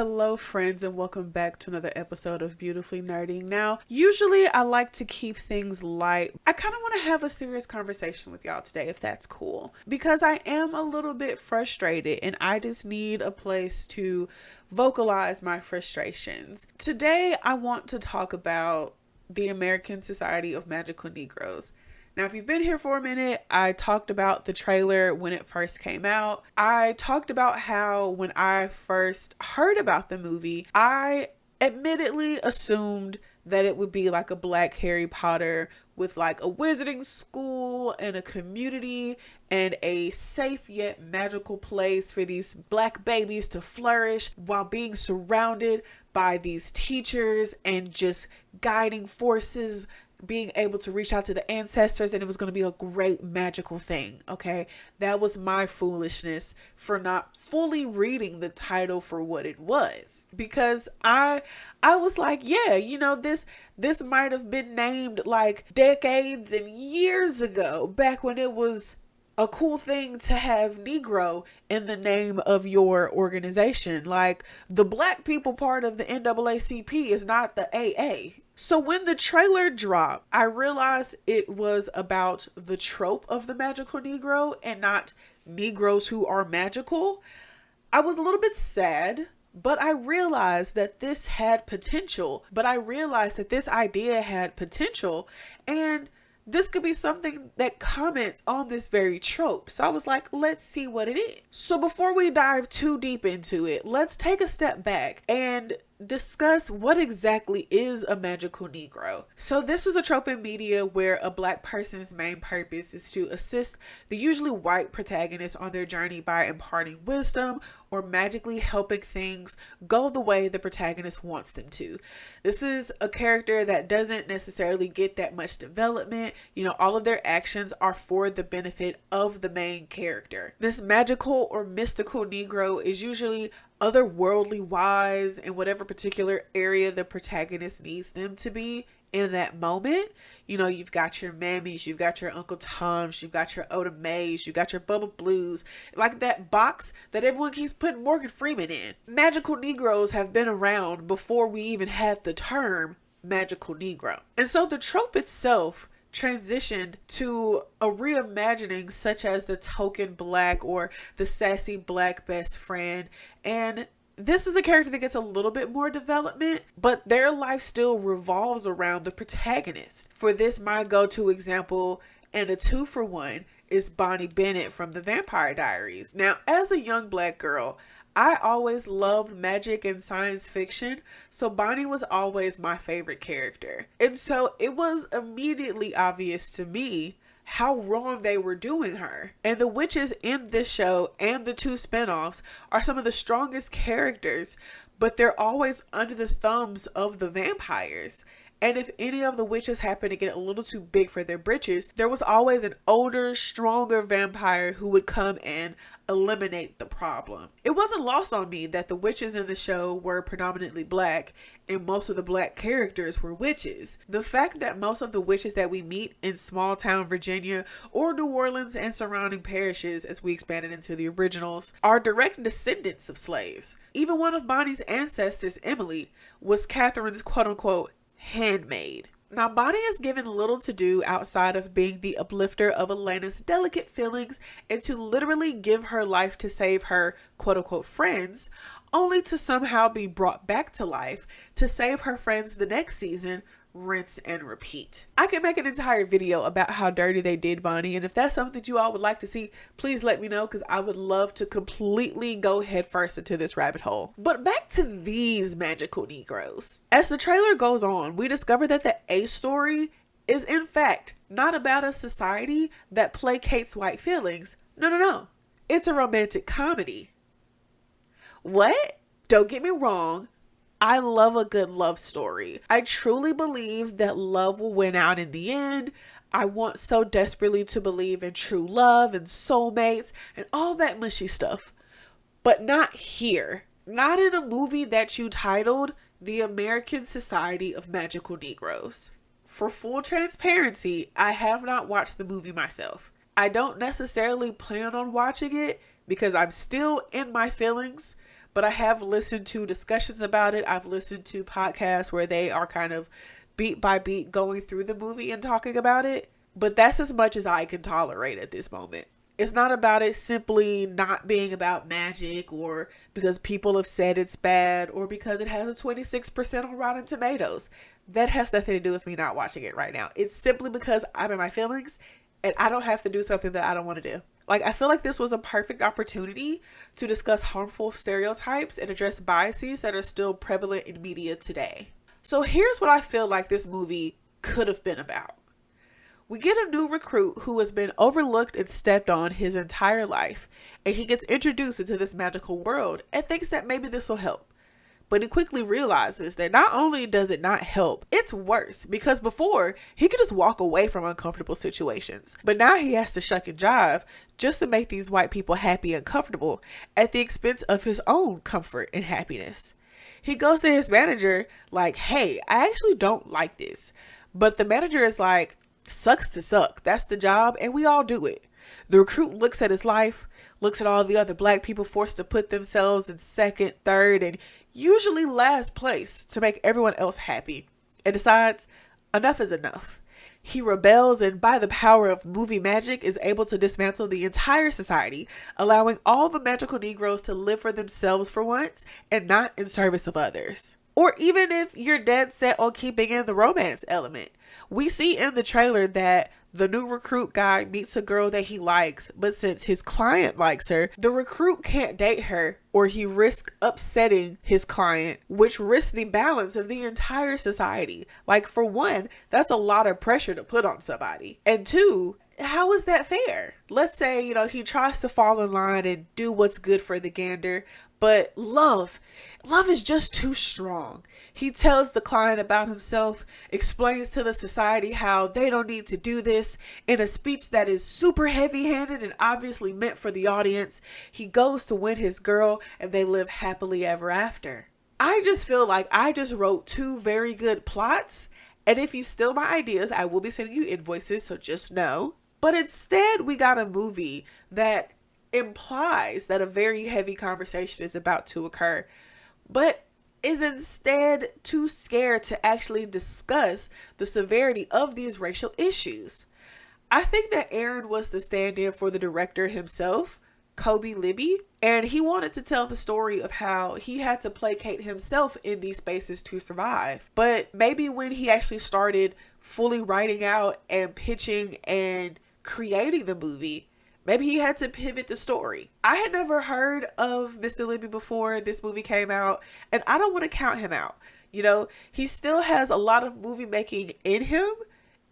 Hello friends, and welcome back to another episode of Beautifully Nerding. Now, usually I like to keep things light. I kind of want to have a serious conversation with y'all today, if that's cool, because I am a little bit frustrated and I just need a place to vocalize my frustrations. Today I want to talk about the American Society of Magical Negroes. Now, if you've been here for a minute, I talked about the trailer when it first came out. I talked about how when I first heard about the movie, I admittedly assumed that it would be like a Black Harry Potter with like a wizarding school and a community and a safe yet magical place for these Black babies to flourish while being surrounded by these teachers and just guiding forces, being able to reach out to the ancestors, and it was going to be a great magical thing. Okay, that was my foolishness for not fully reading the title for what it was, because I was like, yeah, this might have been named like decades and years ago, back when it was a cool thing to have Negro in the name of your organization. Like, the Black people part of the NAACP is not the AA. So when the trailer dropped, I realized it was about the trope of the magical Negro and not Negroes who are magical. I was a little bit sad, but I realized that this had potential. This idea had potential, and this could be something that comments on this very trope. So I was like, let's see what it is. So before we dive too deep into it, let's take a step back and discuss what exactly is a magical Negro. So this is a trope in media where a Black person's main purpose is to assist the usually white protagonist on their journey by imparting wisdom or magically helping things go the way the protagonist wants them to. This is a character that doesn't necessarily get that much development. All of their actions are for the benefit of the main character. This magical or mystical Negro is usually otherworldly wise in whatever particular area the protagonist needs them to be in that moment. You've got your mammies, you've got your Uncle Toms, you've got your Oda Mays, you've got your Bubba Blues, like that box that everyone keeps putting Morgan Freeman in. Magical Negroes have been around before we even had the term magical Negro. And so the trope itself transitioned to a reimagining such as the token Black or the sassy Black best friend, and this is a character that gets a little bit more development, but their life still revolves around the protagonist. For this, my go-to example and a 2-for-1 is Bonnie Bennett from The Vampire Diaries. Now, as a young Black girl, I always loved magic and science fiction, so Bonnie was always my favorite character. And so it was immediately obvious to me how wrong they were doing her. And the witches in this show and the 2 spinoffs are some of the strongest characters, but they're always under the thumbs of the vampires. And if any of the witches happen to get a little too big for their britches, there was always an older, stronger vampire who would come and eliminate the problem. It wasn't lost on me that the witches in the show were predominantly Black and most of the Black characters were witches. The fact that most of the witches that we meet in small town Virginia or New Orleans and surrounding parishes, as we expanded into the originals, are direct descendants of slaves. Even one of Bonnie's ancestors, Emily, was Catherine's quote-unquote handmaid. Now, Bonnie is given little to do outside of being the uplifter of Elena's delicate feelings and to literally give her life to save her quote-unquote friends, only to somehow be brought back to life to save her friends the next season. Rinse and repeat. I can make an entire video about how dirty they did Bonnie, and if that's something that you all would like to see, please let me know, because I would love to completely go headfirst into this rabbit hole. But back to these magical Negroes. As the trailer goes on, we discover that the A story is in fact not about a society that placates white feelings. No. It's a romantic comedy. What? Don't get me wrong. I love a good love story. I truly believe that love will win out in the end. I want so desperately to believe in true love and soulmates and all that mushy stuff. But not here. Not in a movie that you titled The American Society of Magical Negroes. For full transparency, I have not watched the movie myself. I don't necessarily plan on watching it because I'm still in my feelings, but I have listened to discussions about it. I've listened to podcasts where they are kind of beat by beat going through the movie and talking about it. But that's as much as I can tolerate at this moment. It's not about it simply not being about magic, or because people have said it's bad, or because it has a 26% on Rotten Tomatoes. That has nothing to do with me not watching it right now. It's simply because I'm in my feelings and I don't have to do something that I don't want to do. Like, I feel like this was a perfect opportunity to discuss harmful stereotypes and address biases that are still prevalent in media today. So here's what I feel like this movie could have been about. We get a new recruit who has been overlooked and stepped on his entire life, and he gets introduced into this magical world and thinks that maybe this will help. But he quickly realizes that not only does it not help, it's worse, because before he could just walk away from uncomfortable situations. But now he has to shuck and jive just to make these white people happy and comfortable at the expense of his own comfort and happiness. He goes to his manager like, hey, I actually don't like this. But the manager is like, sucks to suck. That's the job, and we all do it. The recruit looks at his life, looks at all the other black people forced to put themselves in second, third, and usually last place to make everyone else happy, and decides enough is enough. He rebels, and by the power of movie magic is able to dismantle the entire society, allowing all the magical Negroes to live for themselves for once and not in service of others. Or even if you're dead set on keeping in the romance element. We see in the trailer that the new recruit guy meets a girl that he likes, but since his client likes her, the recruit can't date her, or he risks upsetting his client, which risks the balance of the entire society. Like, for one, that's a lot of pressure to put on somebody. And two, how is that fair? Let's say, he tries to fall in line and do what's good for the gander, but love is just too strong. He tells the client about himself, explains to the society how they don't need to do this in a speech that is super heavy-handed and obviously meant for the audience. He goes to win his girl and they live happily ever after. I just feel like I just wrote two very good plots, and if you steal my ideas, I will be sending you invoices, so just know. But instead, we got a movie that implies that a very heavy conversation is about to occur, but is instead too scared to actually discuss the severity of these racial issues. I think that Aaron was the stand-in for the director himself, Kobe Libby, and he wanted to tell the story of how he had to placate himself in these spaces to survive. But maybe when he actually started fully writing out and pitching and creating the movie, maybe he had to pivot the story. I had never heard of Mr. Libby before this movie came out, and I don't want to count him out. He still has a lot of movie making in him,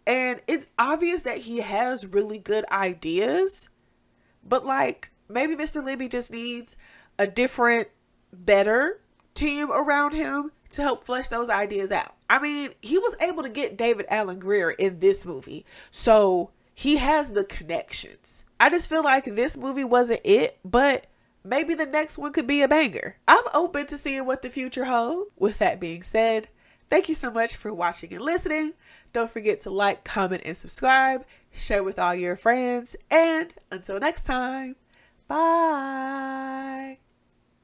and it's obvious that he has really good ideas, but maybe Mr. Libby just needs a different, better team around him to help flesh those ideas out. I mean, he was able to get David Alan Grier in this movie, so he has the connections. I just feel like this movie wasn't it, but maybe the next one could be a banger. I'm open to seeing what the future holds. With that being said, thank you so much for watching and listening. Don't forget to like, comment, and subscribe. Share with all your friends. And until next time, bye.